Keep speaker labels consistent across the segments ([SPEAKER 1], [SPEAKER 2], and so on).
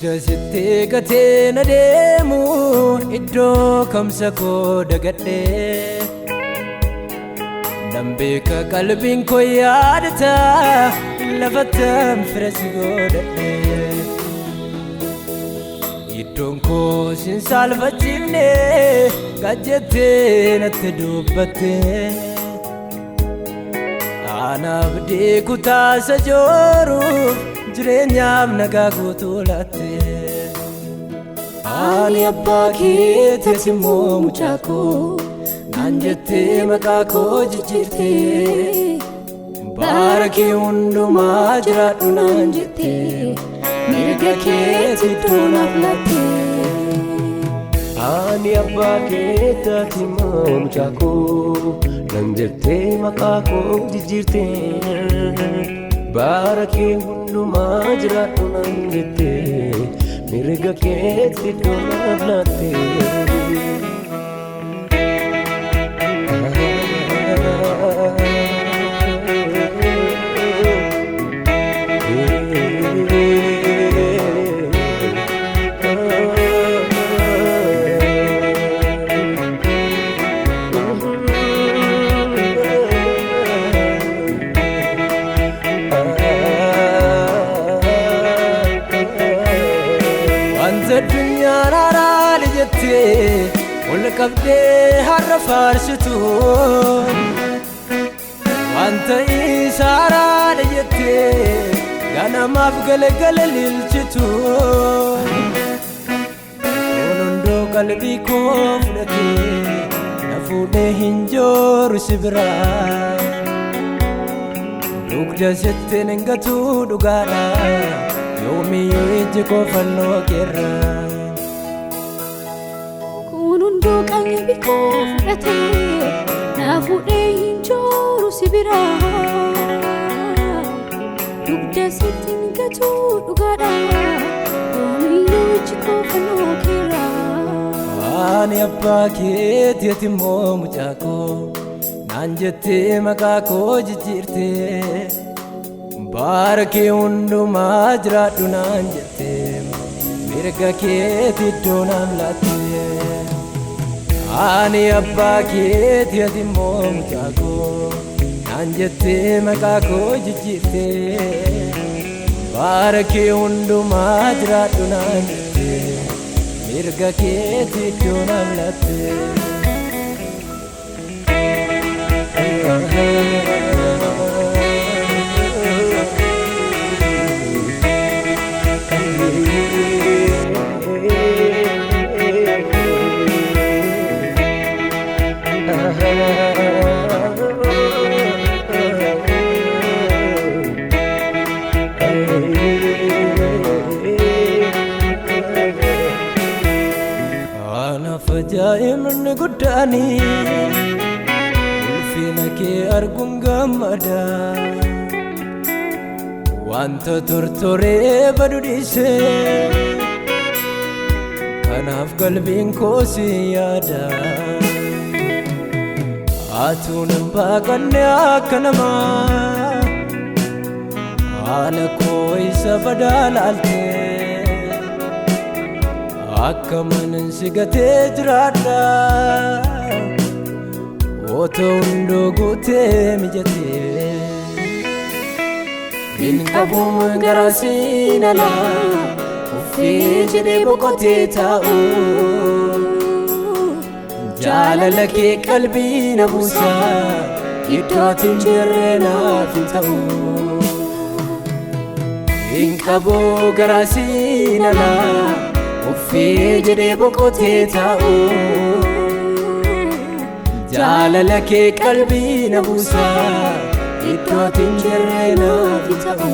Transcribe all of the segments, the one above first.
[SPEAKER 1] Dugda sitti gatee na deemu iddoo kamsa koo dagadhee Nambeeka qalbiin koo yaadata lafattan fira si godhadhee Iddoon koo sin saalfachiifne gajjettee natti dubbattee Anaaf deekutaa jooruuf jireenyaaf nagaa guutuu laattee Ani abbaa keetii ati immoo mucaa koo naan jettee maqaa koo jijjiirtee bara kee hundumaa jiraadhu naan jettee mirga keetii iddoo naaf laattee Ani abbaa keetii ati immoo mucaa koo naan jettee maqaa koo jijjiirtee bara kee hundumaa jiraadhu naan jettee mirga keetii iddoo naaf laattee Dunyaan araali jettee ol qabdee har'a faarsituun Wanta isa araali jettee ganamaaf galgala lilchituun Hundoo qalbii koo fudhatee na fuudhee hin jooru si biraa Dugda sitti hin gatuu dhugaadha Yoomiyyuu iji koo fannoo keerraa
[SPEAKER 2] Kun hunduu qalbii koo fudhatee na fuudhee hin jooru si biraa Dugda sitti hin gatuu dhugaadha Yoomiyyuu iji koo fannoo keerraa
[SPEAKER 1] Ani abbaa keetii ati immoo mucaa koo naan jettee maqaa koo jijjiirtee bara kee hundumaa jiraadhu naan jettee mirga keetii iddoo naaf laattee Ani abbaa keetii ati immoo mucaa koo naan jettee maqaa koo jijjiirtee bara kee hundumaa jiraadhu naan jettee mirga keetii iddoo naaf laattee Ajaa'ibni guddaanii ulfina kee arguun gammada Wanta tortoree badu dhiisee kanaaf qalbiin koo si yaada Atuun hin baaqanne akka namaa haala koo isa badaa laaltee Akka manan si gatee jiraadha Otoo hundoo guutee mijatee Hin qabuun garaa siin alaa Uffii jedhee boqotee taa'u Jaalala kee qalbii na buusa Iddootiin jirree naaf hin ta'u Hin qabuu garaa siin alaa Uffii jedhee boqotee taa'u Jaalala kee qalbii na buusa Iddootiin jirree naaf hin ta'u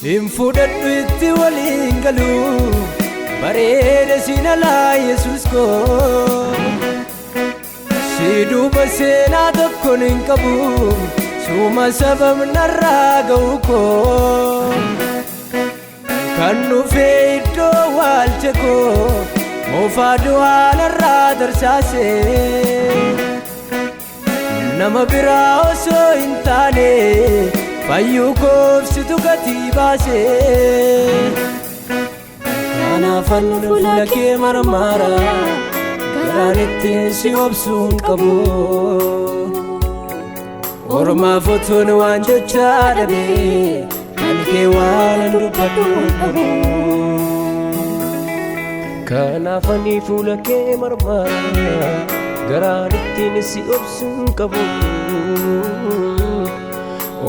[SPEAKER 1] Hin fudhadhu itti waliin galu bareeda sinalaa Yesuus koo si duuba seenaa tokkoon hin qabu suma sabab narraa ga'u koo kan dhufee iddoo waalcha koo moofaa du'aa narraa tarsaase nama biraa osoo hin taane fayyuu koobsitu gatii baase kanaafan fuula kee marmaara garaan ittiin si obsuun qabu ormaaf otoon waan jechaa dhabe kan kee waan dubbadhu dhabu kanaafan fuula kee marmaara garaan ittiin si obsuun qabu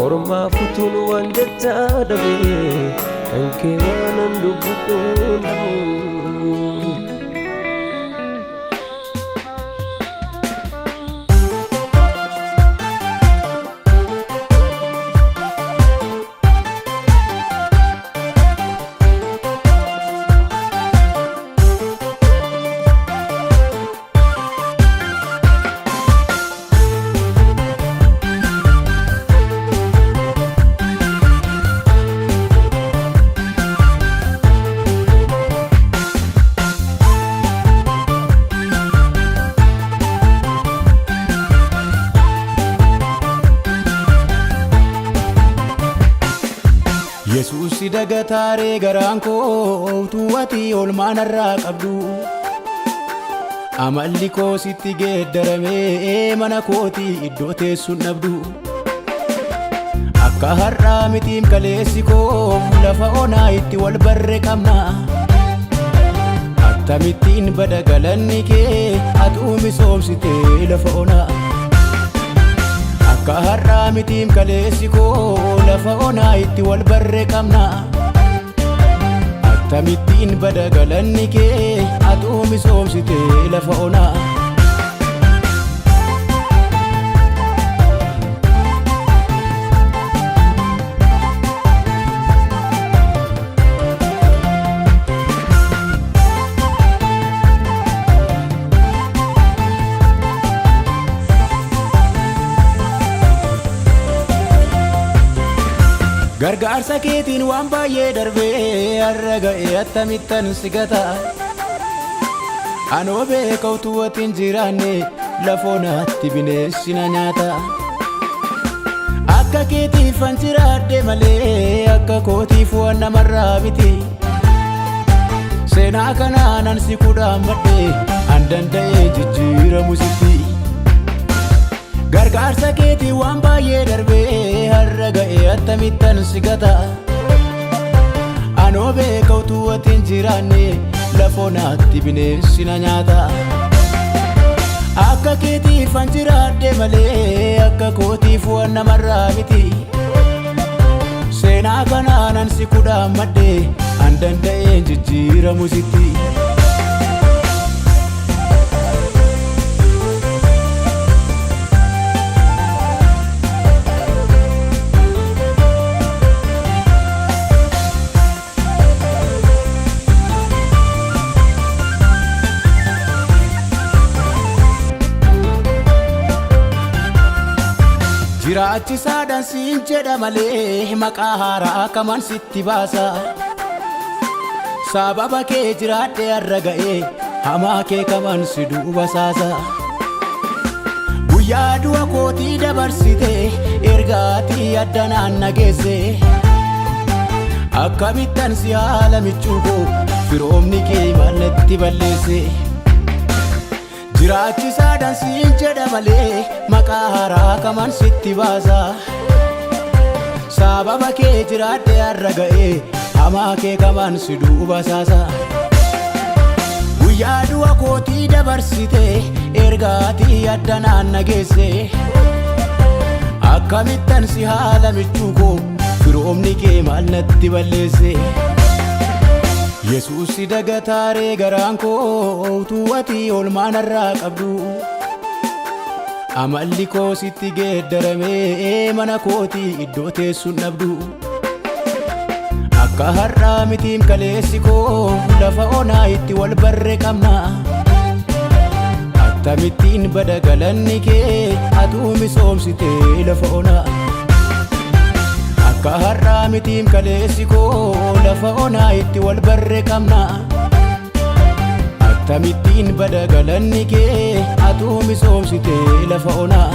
[SPEAKER 1] ormaaf otoon waan jechaa dhabe kan kee waan dubbadhu dhabu
[SPEAKER 3] Yesuus dagataaree garaan koo tuwati olmaan irraa qabdu amalli koo sitti geeddaramee mana kooti iddoo teessuun dhabdu akka har'aa mitiim kaleessi koo lafa onaa itti wal barre qabna akkamittiin bada galanni kee atuu misoomsitee lafa onaa akka har'aa mitiim kaleessi koo lafa onaa itti wal barre qabna akkamittiin bada galanni kee atuu misoomsitee lafa onaa gargaarsa keetiin waan baay'ee darbee har'a ga'e attamittan si gata anoo beekawtu watiin jiraanne lafoonaatti bineensi na nyaata akka keetiifan jiraadde malee akka kootiif waan namarraa miti seenaa kanaanan si kudhaammadhe an danda'ee jijjiiramu sitti gargaarsa keetiin waan baay'ee darbee har'a ga'e attamittan si gata anoo beekawtu watiin jiraanne lafoonaatti bineensi na nyaata akka keetiifan jiraadde malee akka kootiif waan namarraa miti seenaa kanaanan si kudhaammadhe an danda'ee jijjiiramu sitti jiraachisaadhaan siin jedha malee maqaa haaraa kaman sitti baasa sababa kee jiraadhe har'a ga'e hamaa kee kaman si duuba saasa guyyaa du'a kootii dabarsite ergaatii addanaan nageesse akkamittan si haala michuu koo firoomni kee maalatti balleesse jiraachisaadhaan siin jedha malee maqaa haaraa kaman sitti baasa sababa kee jiraadhe har'a ga'e hamaa kee kaman si duuba saasa guyyaa du'a kootii dabarsite ergaatii addanaan nageesse akkamittan si haala michuu koo firoomni kee maalatti balleesse Yesuus dagataaree garaan koo tuwati olmaan irraa qabdu amalli koo sitti geeddaramee mana kooti iddoo teessuun dhabdu akka har'aa mitiim kaleessi koo lafa onaa itti wal barre qabna akkamittiin bada galanni kee atuu misoomsitee lafa onaa akka har'aa mitiim kaleessi koo lafa onaa itti wal barre qabna akkamittiin bada galanni kee atuu misoomsitee lafa onaa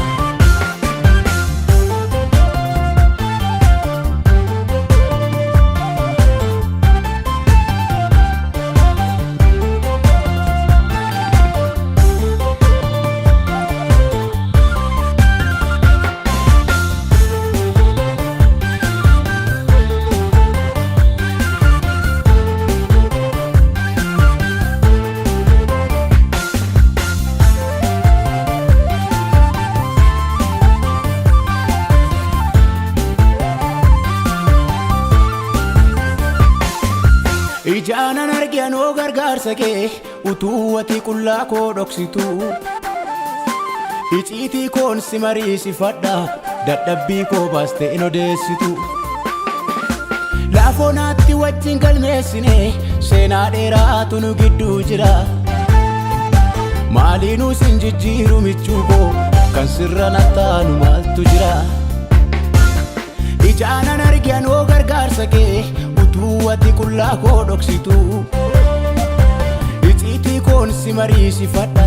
[SPEAKER 3] ijaanan argianoo gargaarsa kee utuu ati qullaa koo dhoksitu iciitii koon si mariisifadha dadhabbii koo baastee hin odeessitu laafonaatti wajjin galmeessine seenaa dheeraatu nu gidduu jira maaliinuu sin jijjiiru michuu koo kan sirra nattaanu maaltu jira ijaanan argianoo gargaarsa kee ati qullaa koo dhoksitu iciitii koon si mariisifadha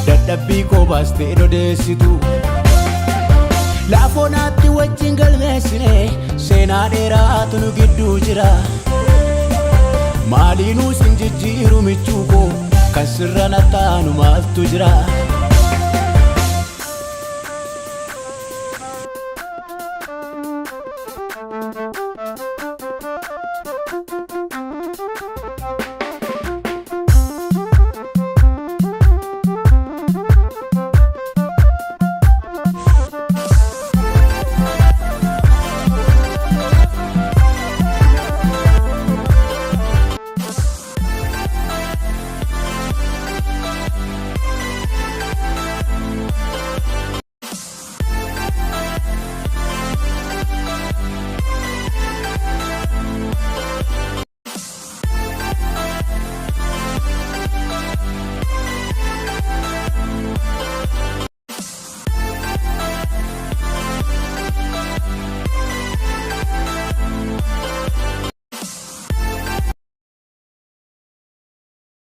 [SPEAKER 3] dadhabbii koo baastee hin odeessitu laafonaatti wajjin galmeessine seenaa dheeraatu nu gidduu jira maaliinuu sin jijjiiru michuu koo kan sirra nattaanu maaltu jira